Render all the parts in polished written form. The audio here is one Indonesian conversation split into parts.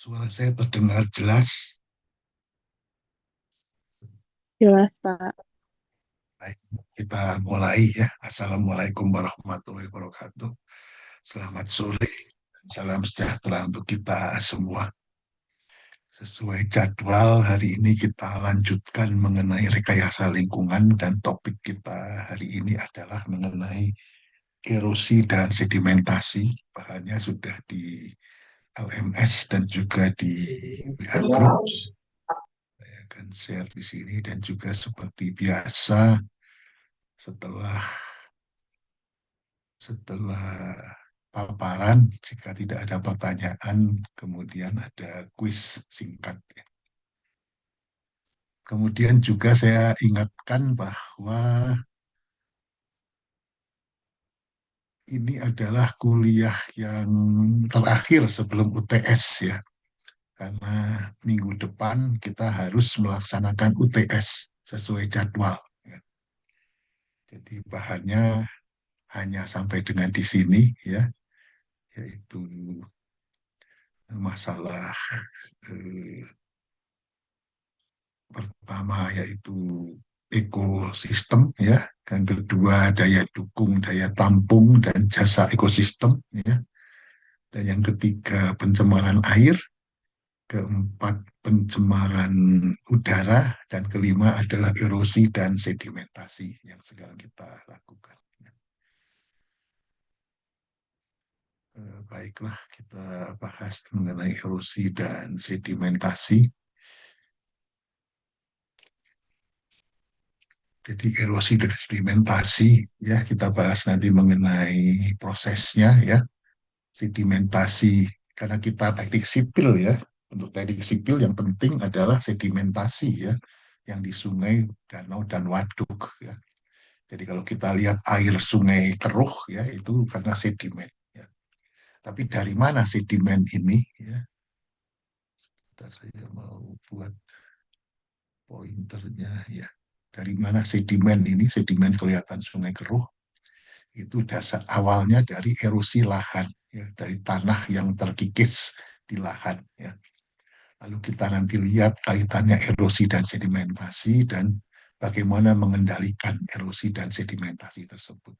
Suara saya terdengar jelas. Jelas, Pak. Baik, kita mulai ya. Assalamualaikum warahmatullahi wabarakatuh. Selamat sore dan salam sejahtera untuk kita semua. Sesuai jadwal, hari ini kita lanjutkan mengenai rekayasa lingkungan dan topik kita hari ini adalah mengenai erosi dan sedimentasi. Bahannya sudah di LMS dan juga di WA Group. Saya akan share di sini dan juga seperti biasa setelah setelah paparan, jika tidak ada pertanyaan, kemudian ada kuis singkat. Kemudian juga saya ingatkan bahwa ini adalah kuliah yang terakhir sebelum UTS ya, karena minggu depan kita harus melaksanakan UTS sesuai jadwal. Ya. Jadi bahannya hanya sampai dengan di sini ya, yaitu masalah eh, pertama yaitu ekosistem ya, yang kedua daya dukung, daya tampung dan jasa ekosistem ya, dan yang ketiga pencemaran air, keempat pencemaran udara, dan kelima adalah erosi dan sedimentasi yang sekarang kita lakukan. Baiklah, kita bahas mengenai erosi dan sedimentasi. Jadi erosi dan sedimentasi ya, kita bahas nanti mengenai prosesnya ya. Sedimentasi, karena kita teknik sipil ya. Untuk teknik sipil yang penting adalah sedimentasi ya, yang di sungai, danau dan waduk ya. Jadi kalau kita lihat air sungai keruh ya, itu karena sedimen ya. Tapi dari mana sedimen ini ya? Bentar, saya mau buat pointernya ya. Dari mana sedimen ini? Sedimen kelihatan sungai keruh itu dasar awalnya dari erosi lahan ya, dari tanah yang terkikis di lahan ya. Lalu kita nanti lihat kaitannya erosi dan sedimentasi dan bagaimana mengendalikan erosi dan sedimentasi tersebut.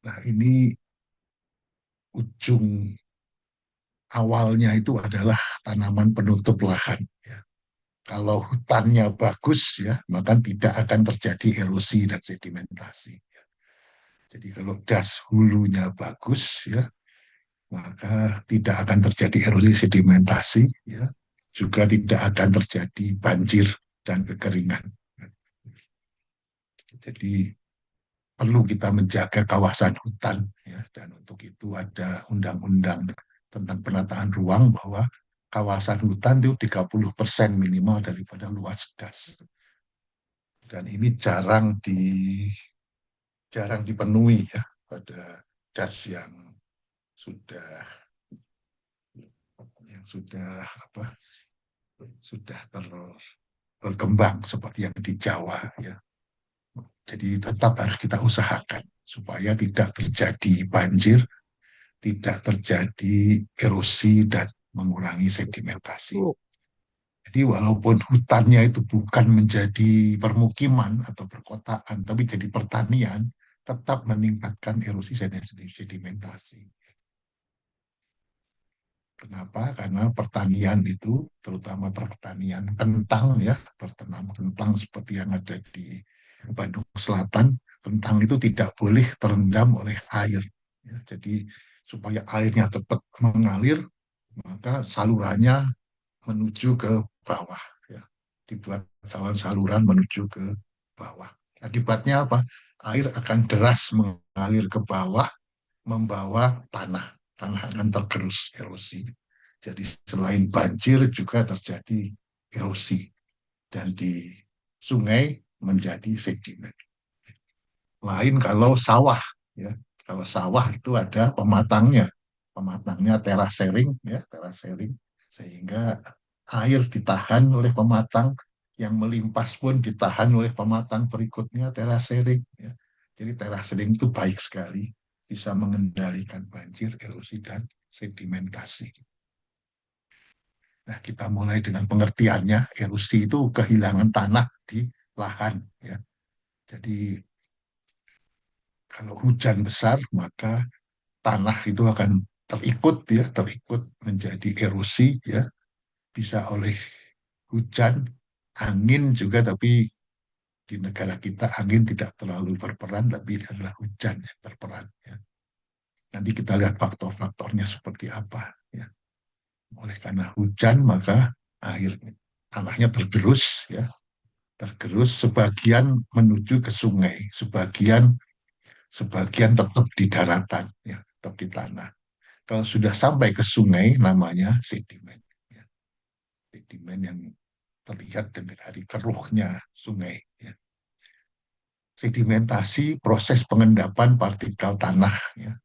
Nah, ini ujung awalnya itu adalah tanaman penutup lahan ya. Kalau hutannya bagus ya, maka tidak akan terjadi erosi dan sedimentasi. Jadi kalau das hulunya bagus ya, maka tidak akan terjadi erosi sedimentasi ya, juga tidak akan terjadi banjir dan kekeringan. Jadi perlu kita menjaga kawasan hutan ya, dan untuk itu ada undang-undang tentang penataan ruang bahwa kawasan hutan itu 30% minimal daripada luas das. Dan ini jarang dipenuhi ya pada das sudah sudah sudah berkembang seperti yang di Jawa ya. Jadi tetap harus kita usahakan supaya tidak terjadi banjir, tidak terjadi erosi dan mengurangi sedimentasi. Jadi walaupun hutannya itu bukan menjadi permukiman atau perkotaan, tapi jadi pertanian, tetap meningkatkan erosi dan sedimentasi. Kenapa? Karena pertanian itu, terutama pertanian kentang ya, bertanam kentang seperti yang ada di Bandung Selatan, kentang itu tidak boleh terendam oleh air. Ya, jadi supaya airnya cepat mengalir, maka salurannya menuju ke bawah. Ya. Dibuat saluran menuju ke bawah. Akibatnya apa? Air akan deras mengalir ke bawah, membawa tanah. Tanah akan tergerus erosi. Jadi selain banjir juga terjadi erosi. Dan di sungai menjadi sedimen. Lain kalau sawah. Ya. Kalau sawah itu ada pematangnya. Pematangnya terasering, ya, terasering. Sehingga air ditahan oleh pematang, yang melimpas pun ditahan oleh pematang berikutnya terasering. Ya. Jadi terasering itu baik sekali. bisa mengendalikan banjir, erosi, dan sedimentasi. Nah, kita mulai dengan pengertiannya. Erosi itu kehilangan tanah di lahan, ya. Jadi kalau hujan besar, maka tanah itu akan terikut, ya, terikut menjadi erosi, ya. Bisa oleh hujan, angin juga, tapi di negara kita angin tidak terlalu berperan, tapi adalah hujan yang berperan, ya. Nanti kita lihat faktor-faktornya seperti apa, ya. Oleh karena hujan, maka air tanahnya tergerus, ya, tergerus, sebagian menuju ke sungai, sebagian sebagian tetap di daratan, ya, tetap di tanah. Kalau sudah sampai ke sungai, namanya sedimen, ya. Sedimen yang terlihat dari keruhnya sungai, ya. Sedimentasi proses pengendapan partikel tanah, ya.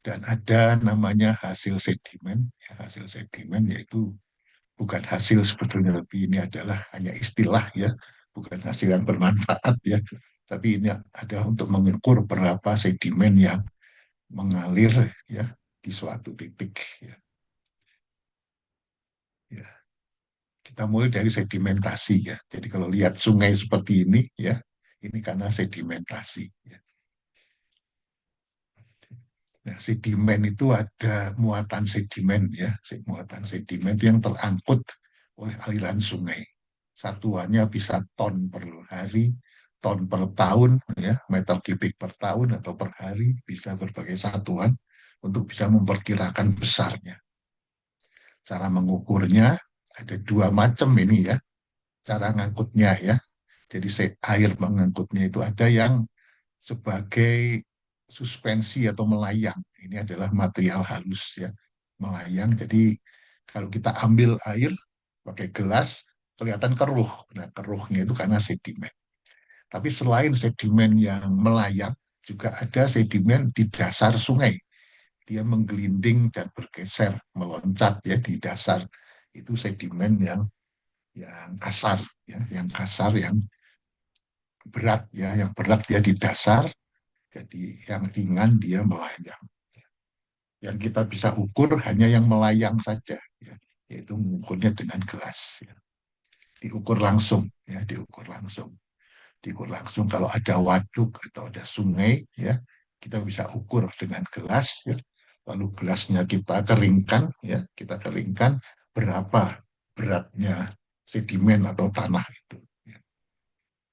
Dan ada namanya hasil sedimen, ya, hasil sedimen yaitu bukan hasil sebetulnya, tapi ini adalah hanya istilah, ya, bukan hasil yang bermanfaat, ya, tapi ini adalah untuk mengukur berapa sedimen yang mengalir, ya, di suatu titik, ya. Ya, kita mulai dari sedimentasi, ya. Jadi kalau lihat sungai seperti ini, ya, ini karena sedimentasi, ya. Nah, sedimen itu ada muatan sedimen, ya, muatan sedimen itu yang terangkut oleh aliran sungai. Satuannya bisa ton per hari, ton per tahun, ya, meter kubik per tahun atau per hari, bisa berbagai satuan untuk bisa memperkirakan besarnya. Cara mengukurnya ada dua macam ini, ya, cara ngangkutnya, ya. Jadi air mengangkutnya itu ada yang sebagai suspensi atau melayang. Ini adalah material halus, ya, melayang. Jadi kalau kita ambil air pakai gelas kelihatan keruh. Nah, keruhnya itu karena sedimen. Tapi selain sedimen yang melayang, juga ada sedimen di dasar sungai. Dia menggelinding dan bergeser, meloncat, ya, di dasar. Itu sedimen yang kasar, ya, yang kasar, yang berat, ya, yang berat dia di dasar, jadi yang ringan dia melayang. Yang kita bisa ukur hanya yang melayang saja, ya, yaitu mengukurnya dengan gelas, ya. Diukur langsung, ya, diukur langsung. Diukur langsung kalau ada waduk atau ada sungai, ya, kita bisa ukur dengan gelas, ya. Lalu gelasnya kita keringkan, ya, kita keringkan berapa beratnya sedimen atau tanah itu, ya.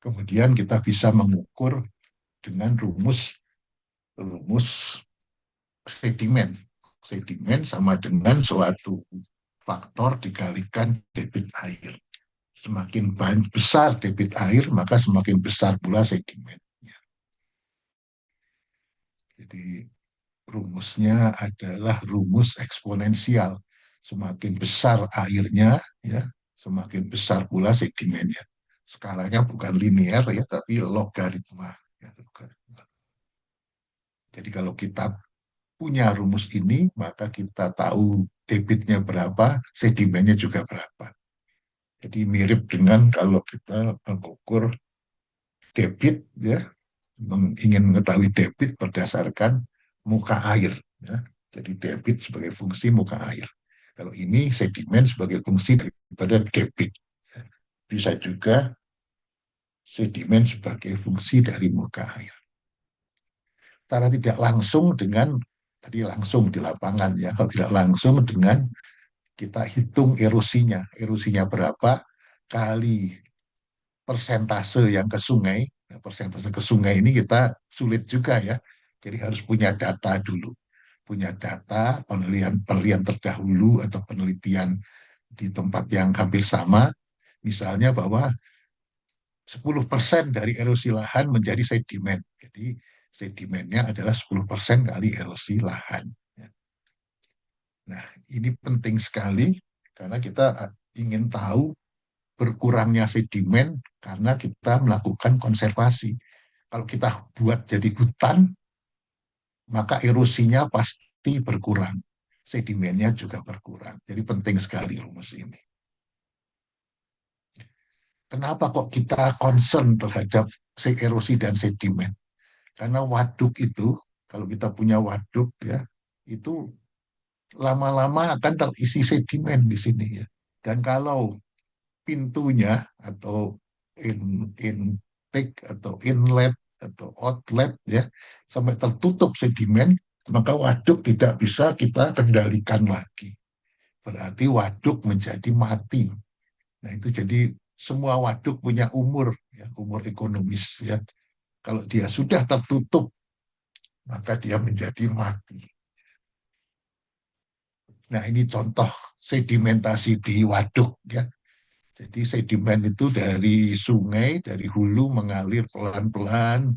Kemudian kita bisa mengukur dengan rumus rumus sedimen. Sedimen sama dengan suatu faktor dikalikan debit air. Semakin besar debit air, maka semakin besar pula sedimen. Jadi rumusnya adalah rumus eksponensial. Semakin besar airnya, ya, semakin besar pula sedimennya. Skalanya bukan linear, ya, tapi logaritma, ya, logaritma. Jadi kalau kita punya rumus ini, maka kita tahu debitnya berapa, sedimennya juga berapa. Jadi mirip dengan kalau kita mengukur debit, ya, ingin mengetahui debit berdasarkan muka air, ya. Jadi debit sebagai fungsi muka air. Kalau ini sedimen sebagai fungsi daripada debit, ya. Bisa juga sedimen sebagai fungsi dari muka air. Cara tidak langsung dengan tadi langsung di lapangan, ya. Kalau tidak langsung dengan kita hitung erosinya. Erosinya berapa kali persentase yang ke sungai. Nah, persentase ke sungai ini kita sulit juga, ya. Jadi harus punya data dulu. Punya data, penelitian terdahulu atau penelitian di tempat yang hampir sama. Misalnya bahwa 10% dari erosi lahan menjadi sedimen. Jadi sedimennya adalah 10% kali erosi lahan. Nah, ini penting sekali karena kita ingin tahu berkurangnya sedimen karena kita melakukan konservasi. Kalau kita buat jadi hutan, maka erosinya pasti berkurang. Sedimennya juga berkurang. Jadi penting sekali rumus ini. Kenapa kok kita concern terhadap erosi dan sedimen? Karena waduk itu, kalau kita punya waduk ya, itu lama-lama akan terisi sedimen di sini ya. Dan kalau pintunya atau intake atau inlet atau outlet ya sampai tertutup sedimen, maka waduk tidak bisa kita kendalikan lagi. Berarti waduk menjadi mati. Nah, itu jadi semua waduk punya umur ya, umur ekonomis ya. Kalau dia sudah tertutup, maka dia menjadi mati. Nah, ini contoh sedimentasi di waduk ya. Jadi sedimen itu dari sungai, dari hulu mengalir pelan-pelan.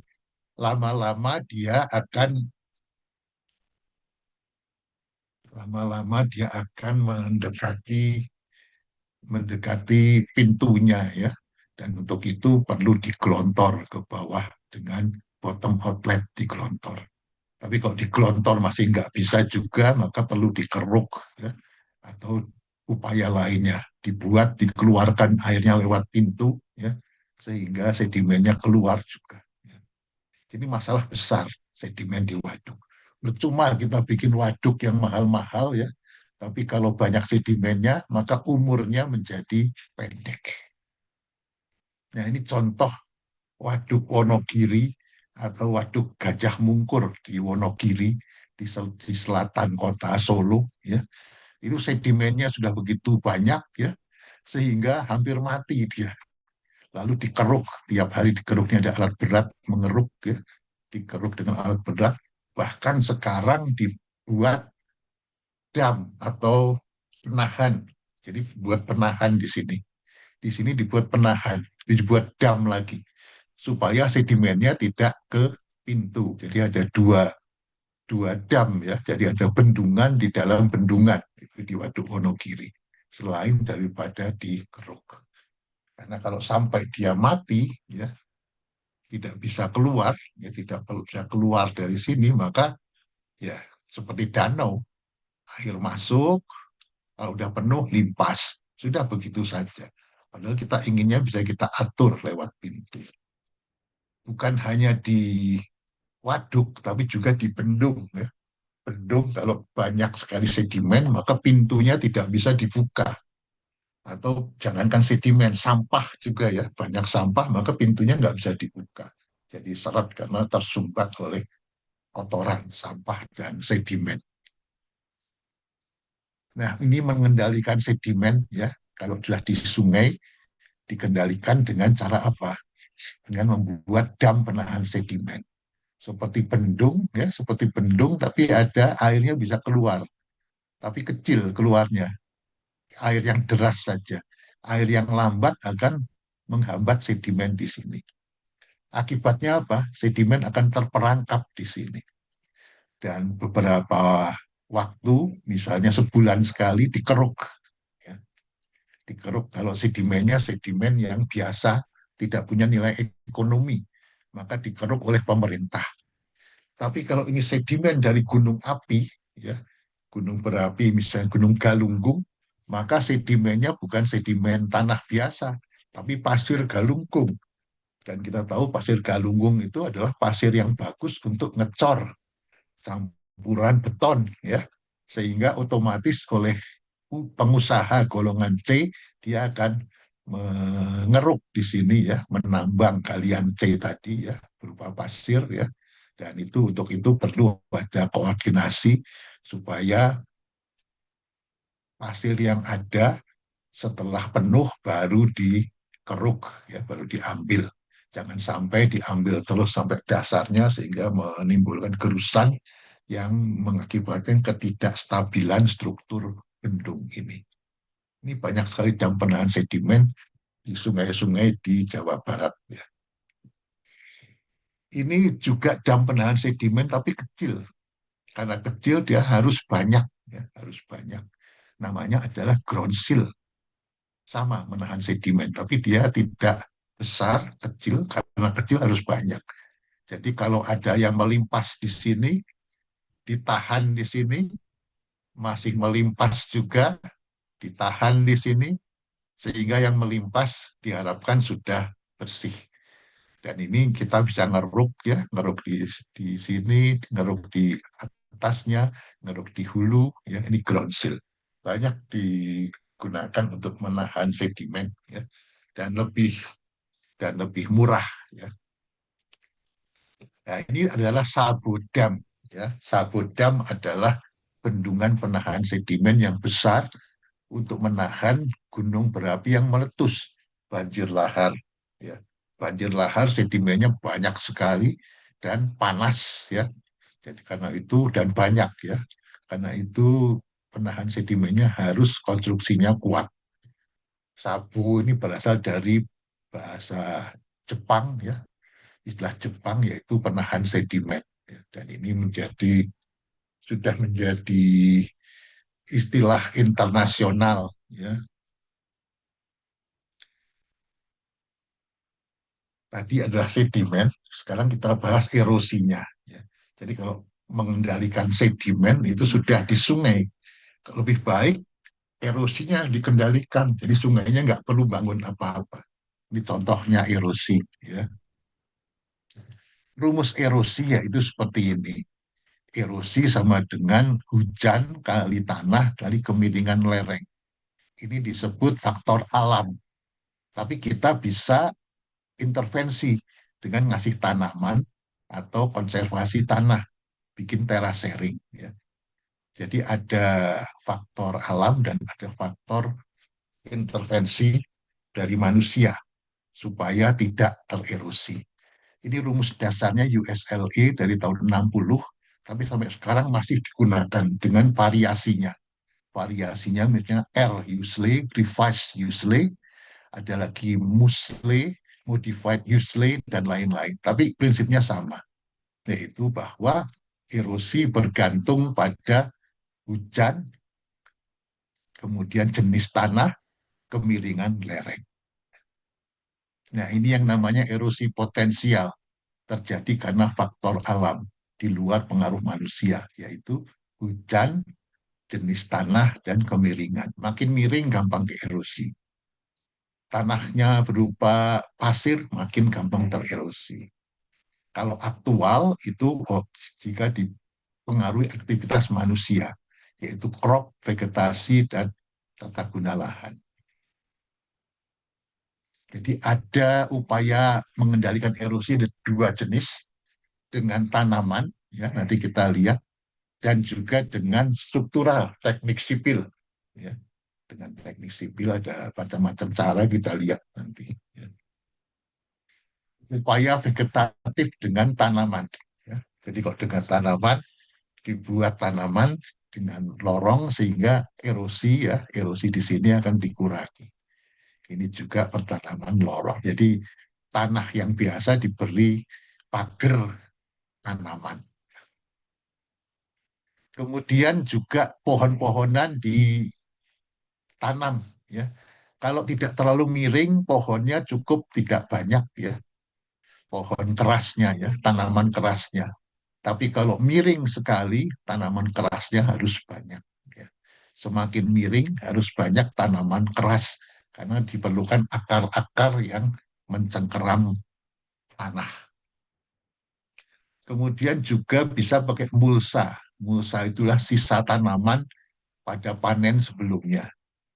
Lama-lama dia akan lama-lama dia akan mendekati pintunya ya. Dan untuk itu perlu digelontor ke bawah dengan bottom outlet digelontor. Tapi kalau digelontor masih nggak bisa juga, maka perlu dikeruk ya, atau upaya lainnya dibuat dikeluarkan airnya lewat pintu ya, sehingga sedimennya keluar juga. Ya. Ini masalah besar sedimen di waduk. Percuma kita bikin waduk yang mahal-mahal ya, tapi kalau banyak sedimennya, maka umurnya menjadi pendek. Nah, ini contoh waduk Wonogiri atau waduk Gajah Mungkur di Wonogiri di selatan kota Solo ya. Itu sedimennya sudah begitu banyak ya sehingga hampir mati dia. Lalu dikeruk, tiap hari dikeruknya ada alat berat mengeruk ya, dikeruk dengan alat berat. Bahkan sekarang dibuat dam atau penahan. Jadi buat penahan di sini. Di sini dibuat penahan, dibuat dam lagi supaya sedimennya tidak ke pintu. Jadi ada dua dam ya. Jadi ada bendungan di dalam bendungan itu di Waduk Wonogiri. Selain daripada di Keruk. Karena kalau sampai dia mati ya tidak bisa keluar, ya tidak bisa keluar dari sini maka ya seperti danau, air masuk, kalau udah penuh limpas, sudah begitu saja. Padahal kita inginnya bisa kita atur lewat pintu. Bukan hanya di waduk, tapi juga di bendung. Ya. Bendung kalau banyak sekali sedimen, maka pintunya tidak bisa dibuka. Atau jangankan sedimen, sampah juga ya. Banyak sampah, maka pintunya nggak bisa dibuka. Jadi seret karena tersumbat oleh kotoran, sampah, dan sedimen. Nah, ini mengendalikan sedimen ya. Kalau sudah di sungai, dikendalikan dengan cara apa? Dengan membuat dam penahan sedimen. Seperti bendung, ya, seperti bendung, tapi ada airnya bisa keluar, tapi kecil keluarnya, air yang deras saja. Air yang lambat akan menghambat sedimen di sini. Akibatnya apa? Sedimen akan terperangkap di sini. Dan beberapa waktu, misalnya sebulan sekali, dikeruk. Ya. Dikeruk kalau sedimennya sedimen yang biasa, tidak punya nilai ekonomi, maka dikeruk oleh pemerintah. Tapi kalau ini sedimen dari gunung api, ya, gunung berapi, misalnya Gunung Galunggung, maka sedimennya bukan sedimen tanah biasa, tapi pasir galunggung. Dan kita tahu pasir galunggung itu adalah pasir yang bagus untuk ngecor campuran beton, ya, sehingga otomatis oleh pengusaha golongan C dia akan mengeruk di sini ya, menambang galian C tadi ya berupa pasir ya. Dan itu untuk itu perlu ada koordinasi supaya pasir yang ada setelah penuh baru dikeruk ya, baru diambil. Jangan sampai diambil terus sampai dasarnya sehingga menimbulkan gerusan yang mengakibatkan ketidakstabilan struktur bendung ini. Ini banyak sekali dam penahan sedimen di sungai-sungai di Jawa Barat. Ya. Ini juga dam penahan sedimen tapi kecil. Karena kecil dia harus banyak, ya, harus banyak. Namanya adalah ground seal, sama menahan sedimen, tapi dia tidak besar, kecil karena kecil harus banyak. Jadi kalau ada yang melimpas di sini, ditahan di sini, masih melimpas juga, ditahan di sini, sehingga yang melimpas diharapkan sudah bersih. Dan ini kita bisa ngeruk ya, ngeruk di sini, ngeruk di atasnya, ngeruk di hulu, ya ini ground seal. Banyak digunakan untuk menahan sedimen ya, dan lebih murah ya. Nah, ini adalah sabodam ya. Sabodam adalah bendungan penahan sedimen yang besar untuk menahan gunung berapi yang meletus, banjir lahar ya. Banjir lahar sedimennya banyak sekali dan panas ya. Jadi karena itu dan banyak ya. Karena itu penahan sedimennya harus konstruksinya kuat. Sabu ini berasal dari bahasa Jepang ya, istilah Jepang yaitu penahan sedimen ya. Dan ini sudah menjadi istilah internasional ya. Tadi adalah sedimen, sekarang kita bahas erosinya ya. Jadi kalau mengendalikan sedimen itu sudah di sungai, lebih baik erosinya dikendalikan. Jadi sungainya nggak perlu bangun apa-apa. Ini contohnya erosi ya. Rumus erosi yaitu seperti ini. Erosi sama dengan hujan kali tanah kali kemiringan lereng. Ini disebut faktor alam. Tapi kita bisa intervensi dengan ngasih tanaman atau konservasi tanah, bikin terasering. Ya. Jadi ada faktor alam dan ada faktor intervensi dari manusia supaya tidak tererosi. Ini rumus dasarnya USLA dari tahun 60, tapi sampai sekarang masih digunakan dengan variasinya. Variasinya misalnya R Usley, Revised Usley, ada lagi Musley, Modified Usley, dan lain-lain. Tapi prinsipnya sama, yaitu bahwa erosi bergantung pada hujan, kemudian jenis tanah, kemiringan lereng. Nah, ini yang namanya erosi potensial terjadi karena faktor alam di luar pengaruh manusia, yaitu hujan, jenis tanah, dan kemiringan. Makin miring, gampang ke erosi. Tanahnya berupa pasir, makin gampang tererosi. Kalau aktual itu jika dipengaruhi aktivitas manusia, yaitu crop, vegetasi, dan tata guna lahan. Jadi ada upaya mengendalikan erosi ada dua jenis, dengan tanaman, ya nanti kita lihat, dan juga dengan struktural, teknik sipil. Ya. Dengan teknik sipil ada macam-macam cara kita lihat nanti. Ya. Upaya vegetatif dengan tanaman. Ya. Jadi kalau dengan tanaman, dibuat tanaman dengan lorong sehingga erosi ya, erosi di sini akan dikurangi. Ini juga pertanaman lorong. Jadi tanah yang biasa diberi pagar tanaman. Kemudian juga pohon-pohonan ditanam ya. Kalau tidak terlalu miring, pohonnya cukup tidak banyak ya. Pohon kerasnya ya, tanaman kerasnya. Tapi kalau miring sekali, tanaman kerasnya harus banyak. Ya. Semakin miring harus banyak tanaman keras karena diperlukan akar-akar yang mencengkeram tanah. Kemudian juga bisa pakai mulsa. Mulsa itulah sisa tanaman pada panen sebelumnya.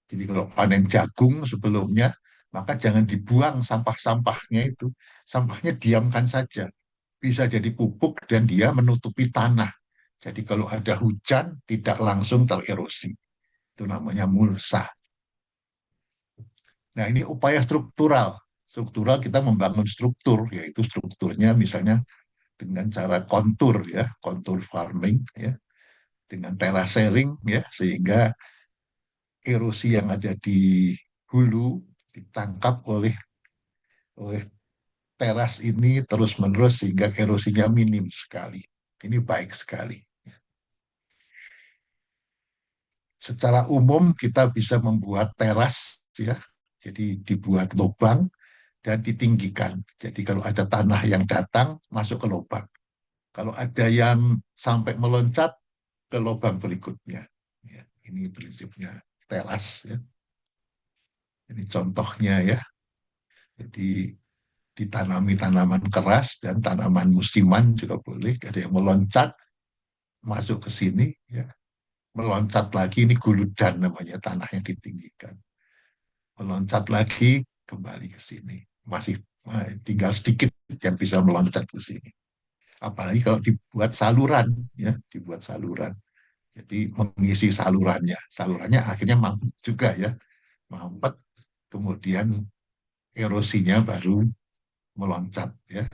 Jadi kalau panen jagung sebelumnya, maka jangan dibuang sampah-sampahnya itu. Sampahnya diamkan saja. Bisa jadi pupuk dan dia menutupi tanah. Jadi kalau ada hujan, tidak langsung tererosi. Itu namanya mulsa. Nah ini upaya struktural. Struktural kita membangun struktur, yaitu strukturnya misalnya dengan cara kontur ya, kontur farming ya, dengan terasering ya, sehingga erosi yang ada di hulu ditangkap oleh teras ini terus-menerus sehingga erosinya minim sekali. Ini baik sekali. Secara umum kita bisa membuat teras ya. Jadi dibuat lubang dan ditinggikan. Jadi kalau ada tanah yang datang masuk ke lubang. Kalau ada yang sampai meloncat ke lubang berikutnya. Ya, ini prinsipnya teras ya. Ini contohnya ya. Jadi ditanami tanaman keras dan tanaman musiman juga boleh. Ada yang meloncat masuk ke sini, ya. Meloncat lagi, ini guludan namanya, tanah yang ditinggikan. Meloncat lagi, kembali ke sini. Masih tinggal sedikit yang bisa meloncat ke sini. Apalagi kalau dibuat saluran, ya, dibuat saluran. Jadi mengisi salurannya. Salurannya akhirnya mampet juga, ya. Mampet, kemudian erosinya baru meloncat, ya.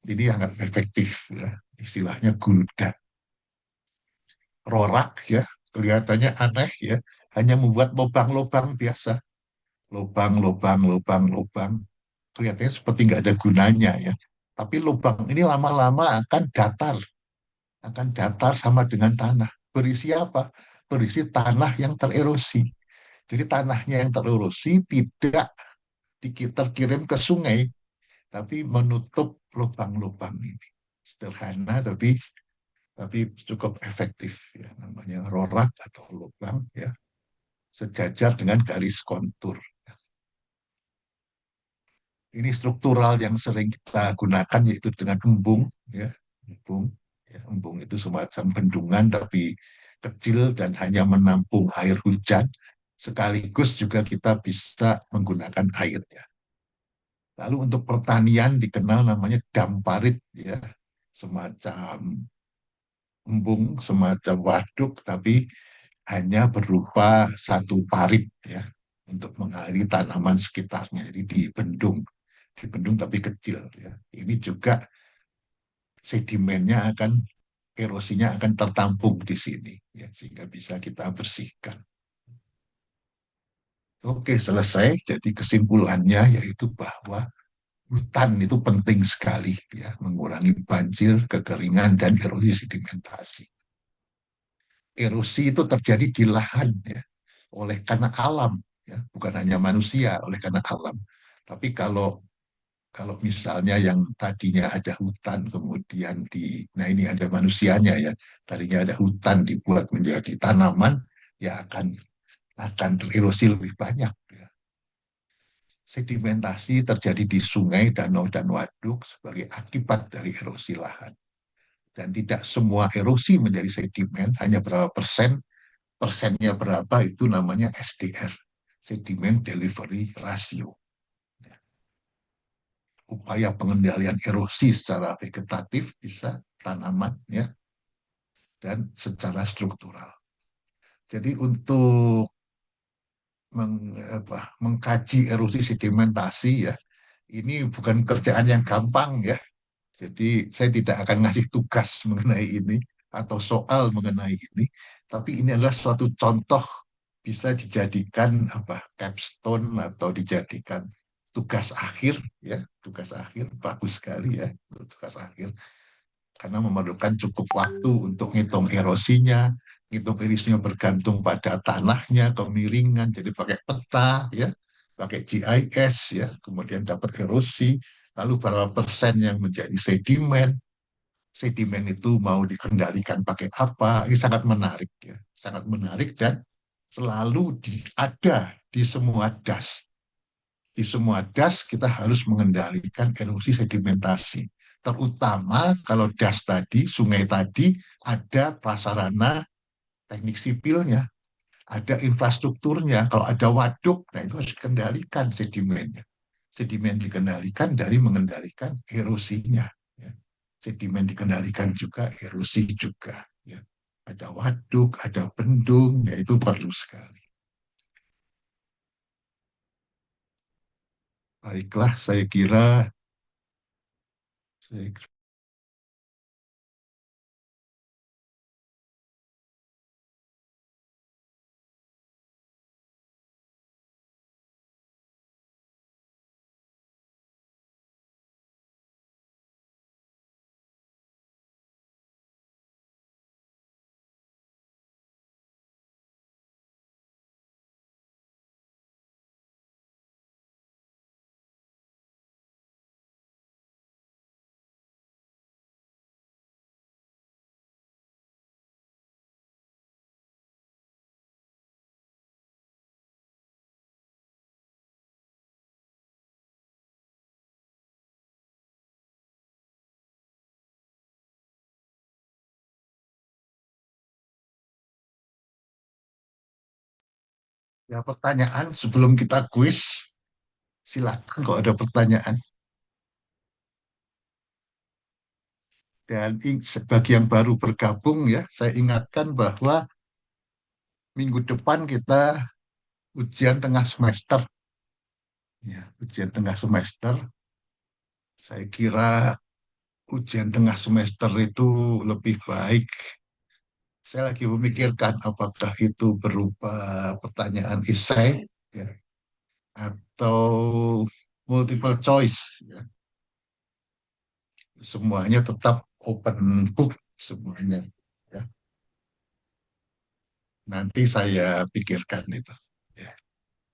Ini sangat efektif, ya. Istilahnya gulda. Rorak, ya, kelihatannya aneh, ya, hanya membuat lubang-lubang biasa, lubang, lubang, lubang, lubang, kelihatannya seperti nggak ada gunanya, ya. Tapi lubang ini lama-lama akan datar sama dengan tanah. Berisi apa? Berisi tanah yang tererosi. Jadi tanahnya yang tererosi tidak terkirim ke sungai, tapi menutup lubang-lubang ini. Sederhana tapi cukup efektif, ya, namanya rorak atau lubang, ya, sejajar dengan garis kontur. Ini struktural yang sering kita gunakan yaitu dengan embung, ya, embung. Ya, embung itu semacam bendungan tapi kecil dan hanya menampung air hujan. Sekaligus juga kita bisa menggunakan airnya. Lalu untuk pertanian dikenal namanya dam parit, ya, semacam embung, semacam waduk, tapi hanya berupa satu parit, ya, untuk mengairi tanaman sekitarnya. Jadi di bendung tapi kecil, ya. Ini juga sedimennya erosinya akan tertampung di sini, ya, sehingga bisa kita bersihkan. Oke, selesai. Jadi kesimpulannya yaitu bahwa hutan itu penting sekali, ya, mengurangi banjir, kekeringan, dan erosi sedimentasi. Erosi itu terjadi di lahan, ya, oleh karena alam, ya, bukan hanya manusia, oleh karena alam. Tapi kalau kalau misalnya yang tadinya ada hutan kemudian nah ini ada manusianya, ya, tadinya ada hutan dibuat menjadi tanaman, ya akan tererosi lebih banyak, ya. Sedimentasi terjadi di sungai, danau, dan waduk sebagai akibat dari erosi lahan. Dan tidak semua erosi menjadi sedimen, hanya berapa persen, persennya berapa itu namanya SDR, Sediment Delivery Ratio. Upaya pengendalian erosi secara vegetatif bisa tanaman, ya, dan secara struktural. Jadi untuk mengkaji erosi sedimentasi, ya, ini bukan kerjaan yang gampang, ya. Jadi saya tidak akan ngasih tugas mengenai ini atau soal mengenai ini, tapi ini adalah suatu contoh bisa dijadikan capstone atau dijadikan tugas akhir, ya, tugas akhir bagus sekali, ya, tugas akhir karena memerlukan cukup waktu untuk ngitung erosinya. Ngitung erosinya bergantung pada tanahnya, kemiringan, jadi pakai peta, ya, pakai GIS, ya, kemudian dapat erosi, lalu berapa persen yang menjadi sedimen, sedimen itu mau dikendalikan pakai apa, ini sangat menarik, ya, sangat menarik dan selalu ada di semua das. Di semua das kita harus mengendalikan erosi sedimentasi. Terutama kalau das tadi, sungai tadi, ada prasarana teknik sipilnya, ada infrastrukturnya. Kalau ada waduk, nah itu harus dikendalikan sedimennya. Sedimen dikendalikan dari mengendalikan erosinya. Ya. Sedimen dikendalikan juga, erosi juga. Ya. Ada waduk, ada bendung, ya itu perlu sekali. Baiklah, saya Ya, pertanyaan sebelum kita kuis, silakan kalau ada pertanyaan. Dan bagi yang baru bergabung ya, saya ingatkan bahwa minggu depan kita ujian tengah semester. Ya, ujian tengah semester. Saya kira ujian tengah semester itu lebih baik. Saya lagi memikirkan apakah itu berupa pertanyaan esai ya, atau multiple choice. Ya. Semuanya tetap open book semuanya. Ya. Nanti saya pikirkan itu. Ya.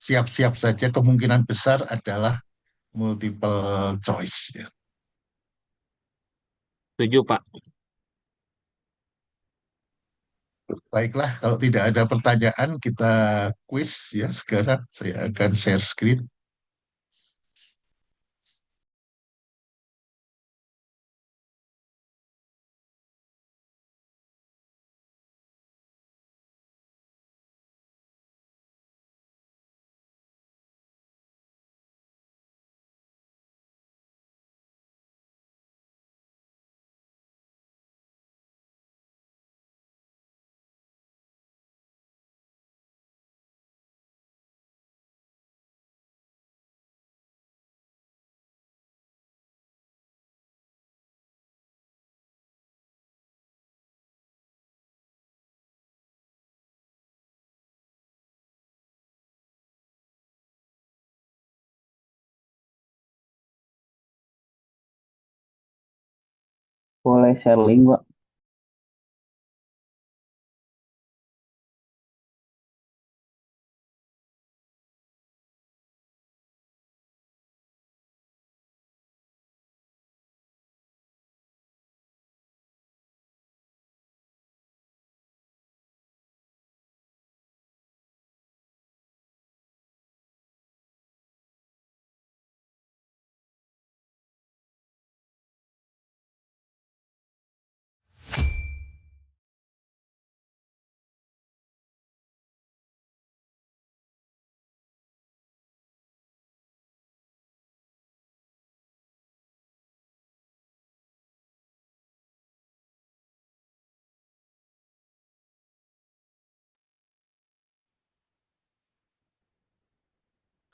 Siap-siap saja kemungkinan besar adalah multiple choice. Ya. Setuju, Pak. Baiklah, kalau tidak ada pertanyaan, kita quiz ya sekarang. Saya akan share screen. Boleh share link, Pak.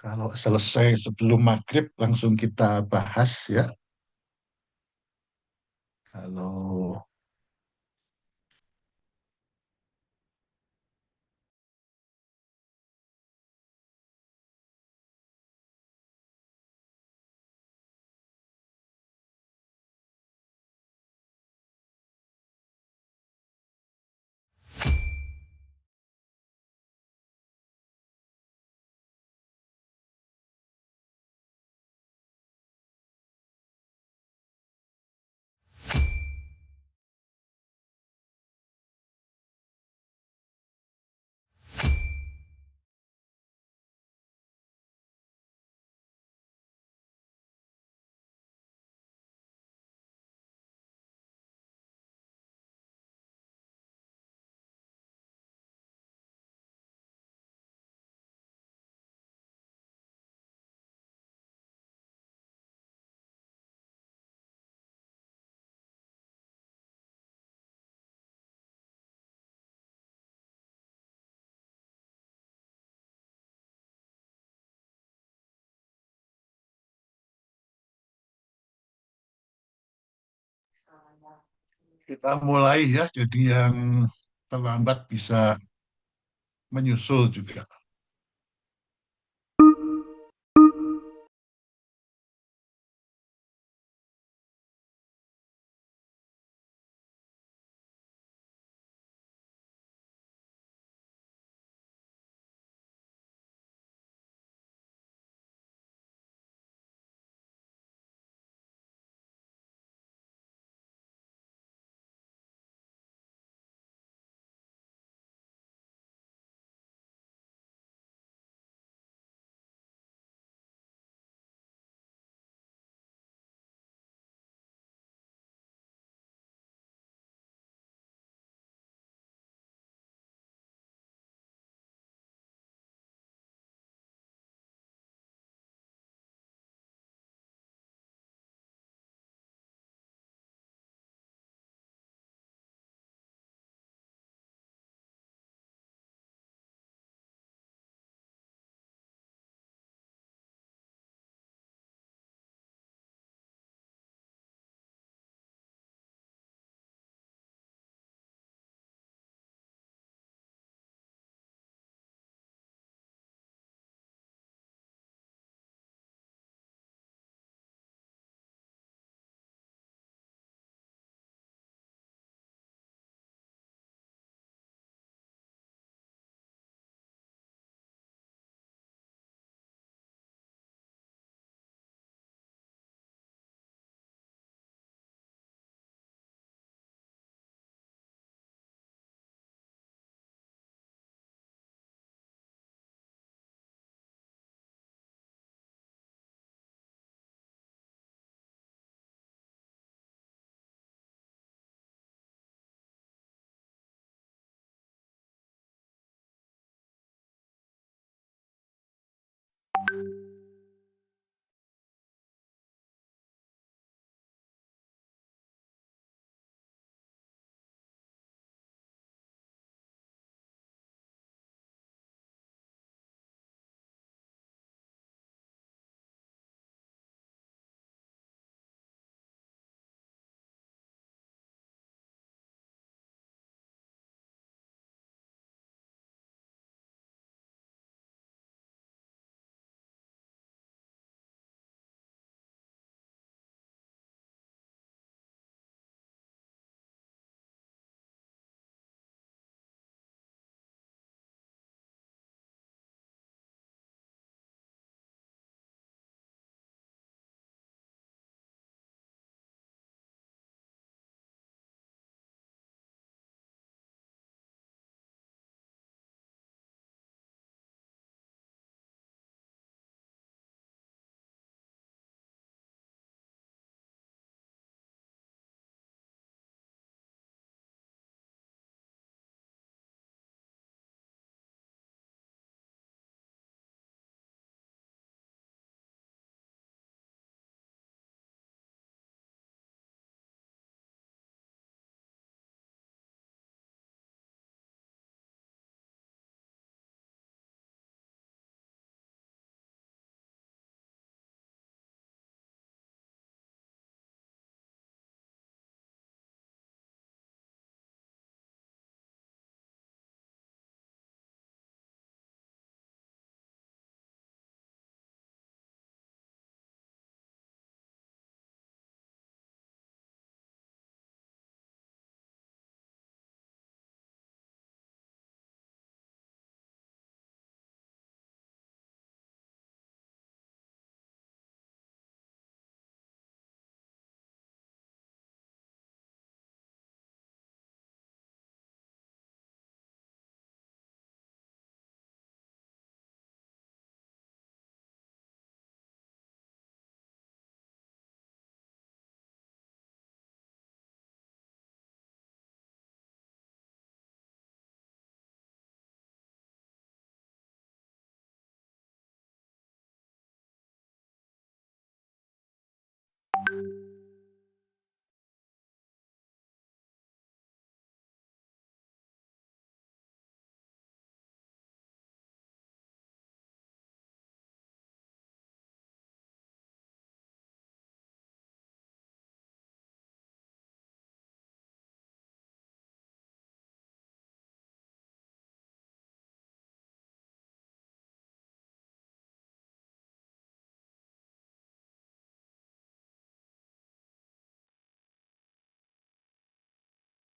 Kalau selesai sebelum maghrib, langsung kita bahas ya. Kalau kita mulai ya, jadi yang terlambat bisa menyusul juga.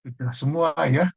Sudah semua ya.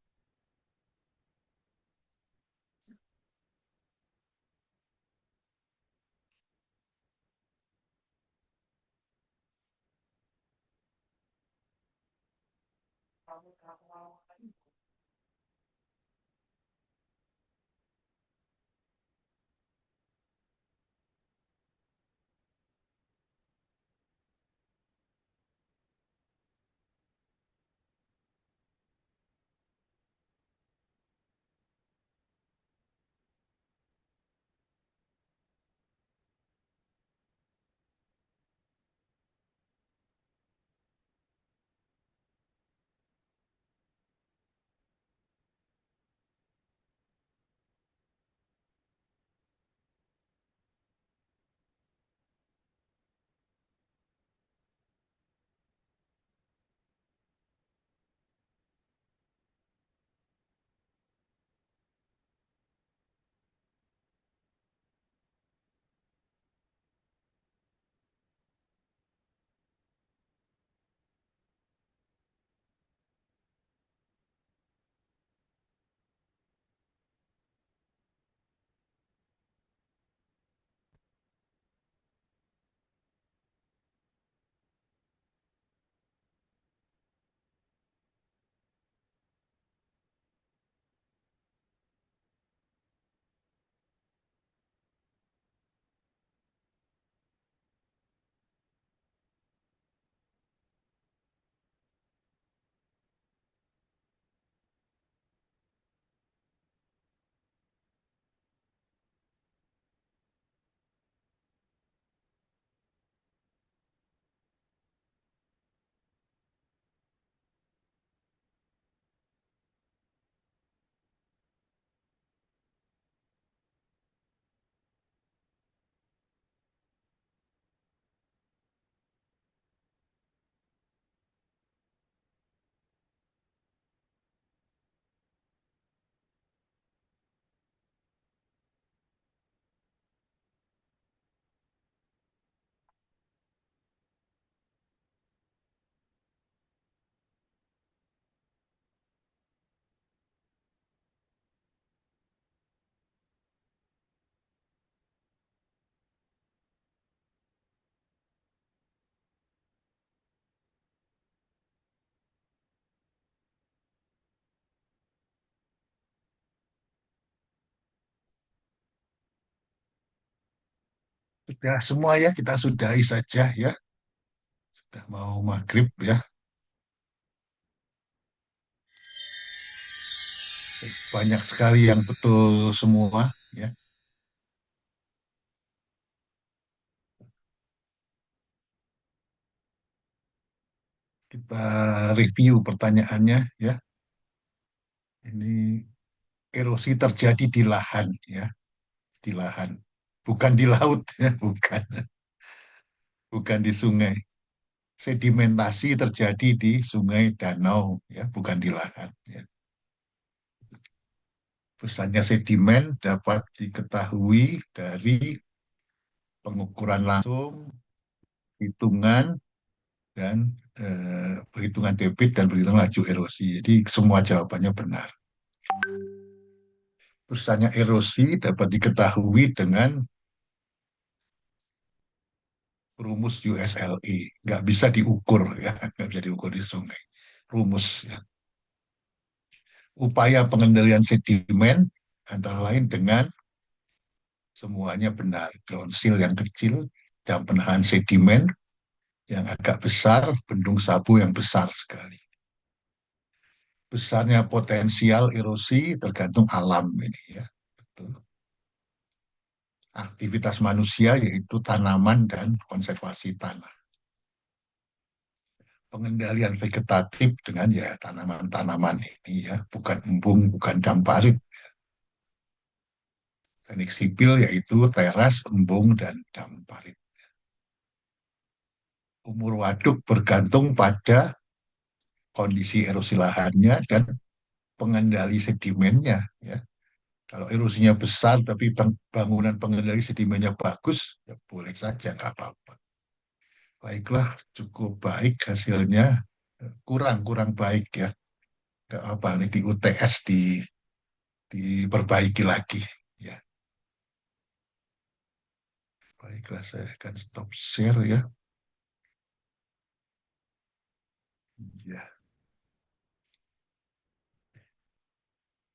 Sudah semua ya, kita sudahi saja ya. Sudah mau maghrib ya. Banyak sekali yang betul semua ya. Kita review pertanyaannya ya. Ini erosi terjadi di lahan ya, di lahan. Bukan di laut ya, bukan. Bukan di sungai. Sedimentasi terjadi di sungai, danau ya, bukan di lahan ya. Besarnya sedimen dapat diketahui dari pengukuran langsung, hitungan dan perhitungan debit dan perhitungan laju erosi. Jadi semua jawabannya benar. Besarnya erosi dapat diketahui dengan rumus USLE. Nggak bisa diukur ya, nggak bisa diukur di sungai. Rumus ya. Upaya pengendalian sedimen antara lain dengan semuanya benar. Ground seal yang kecil, dan penahan sedimen yang agak besar, bendung sabu yang besar sekali. Besarnya potensial erosi tergantung alam ini ya. Betul. Aktivitas manusia yaitu tanaman dan konservasi tanah. Pengendalian vegetatif dengan ya tanaman-tanaman ini ya, bukan embung, bukan damparit. Teknik sipil yaitu teras, embung, dan damparit. Umur waduk bergantung pada kondisi erosi lahannya dan pengendali sedimennya ya. Kalau erosinya besar tapi bangunan pengendali sedimennya bagus, ya boleh saja nggak apa-apa. Baiklah, cukup baik hasilnya. Kurang kurang baik ya. nggak apa nih di UTS diperbaiki lagi ya. Baiklah, saya akan stop share ya. Ya,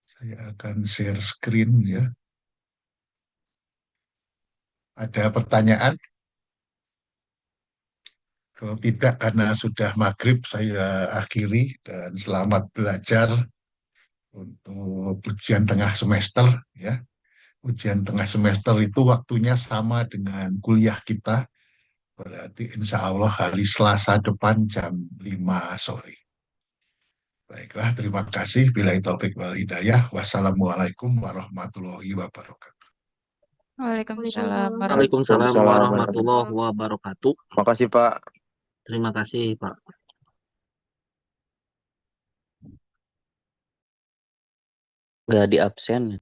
saya akan share screen ya. Ada pertanyaan? Kalau tidak, karena sudah maghrib, saya akhiri dan selamat belajar untuk ujian tengah semester ya. Ujian tengah semester itu waktunya sama dengan kuliah kita, berarti insya Allah hari Selasa depan jam 5 sore. Baiklah, terima kasih. Bila taufik wal hidayah. Wassalamualaikum warahmatullahi wabarakatuh. Waalaikumsalam Waalaikumsalam warahmatullahi warahmatullahi wabarakatuh. Makasih Pak. Terima kasih, Pak. Nggak di absen.